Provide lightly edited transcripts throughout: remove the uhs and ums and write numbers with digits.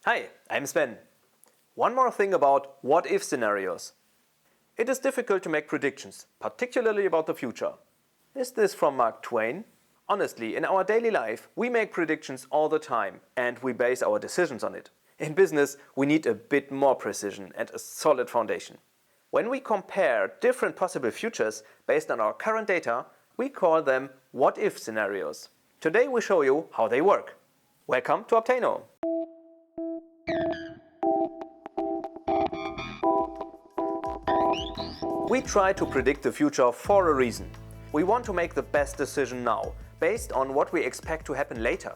Hi, I'm Sven. One more thing about what-if scenarios. It is difficult to make predictions, particularly about the future. Is this from Mark Twain? Honestly, in our daily life, we make predictions all the time and we base our decisions on it. In business, we need a bit more precision and a solid foundation. When we compare different possible futures based on our current data, we call them what-if scenarios. Today we show you how they work. Welcome to Obtaino. We try to predict the future for a reason. We want to make the best decision now, based on what we expect to happen later.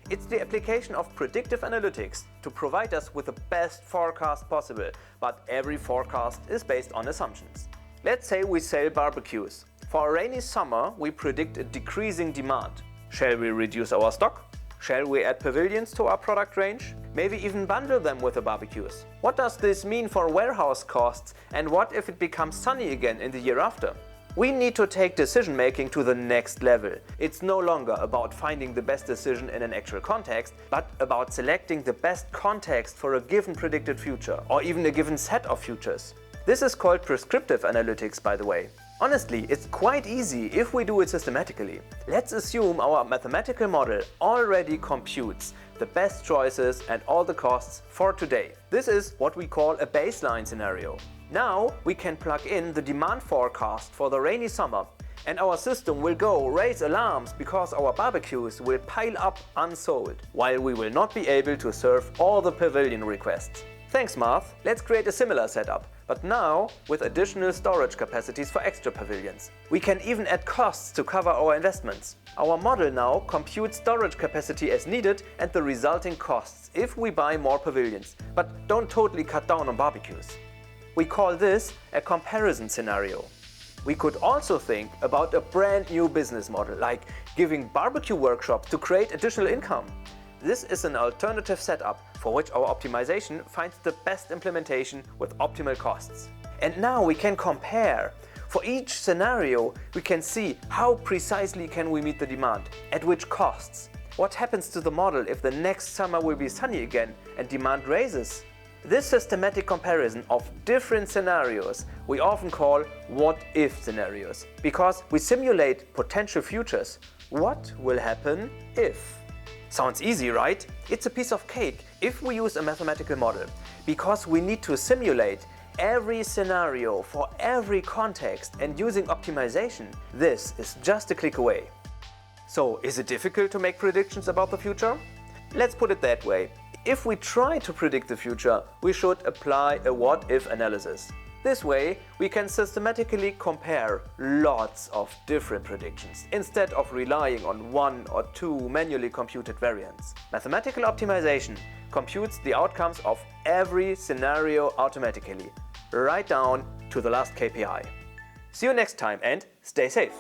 It's the application of predictive analytics to provide us with the best forecast possible, but every forecast is based on assumptions. Let's say we sell barbecues. For a rainy summer, we predict a decreasing demand. Shall we reduce our stock? Shall we add pavilions to our product range? Maybe even bundle them with the barbecues? What does this mean for warehouse costs, and what if it becomes sunny again in the year after? We need to take decision making to the next level. It's no longer about finding the best decision in an actual context, but about selecting the best context for a given predicted future, or even a given set of futures. This is called prescriptive analytics, by the way. Honestly, it's quite easy if we do it systematically. Let's assume our mathematical model already computes the best choices and all the costs for today. This is what we call a baseline scenario. Now we can plug in the demand forecast for the rainy summer, and our system will go raise alarms because our barbecues will pile up unsold, while we will not be able to serve all the pavilion requests. Thanks, math. Let's create a similar setup, but now with additional storage capacities for extra pavilions. We can even add costs to cover our investments. Our model now computes storage capacity as needed and the resulting costs if we buy more pavilions, but don't totally cut down on barbecues. We call this a comparison scenario. We could also think about a brand new business model, like giving barbecue workshops to create additional income. This is an alternative setup for which our optimization finds the best implementation with optimal costs. And now we can compare. For each scenario, we can see how precisely can we meet the demand, at which costs. What happens to the model if the next summer will be sunny again and demand raises? This systematic comparison of different scenarios we often call what-if scenarios, because we simulate potential futures. What will happen if? Sounds easy, right? It's a piece of cake if we use a mathematical model, because we need to simulate every scenario for every context, and using optimization, this is just a click away. So, is it difficult to make predictions about the future? Let's put it that way. If we try to predict the future, we should apply a what-if analysis. This way, we can systematically compare lots of different predictions, instead of relying on one or two manually computed variants. Mathematical optimization computes the outcomes of every scenario automatically, right down to the last KPI. See you next time and stay safe!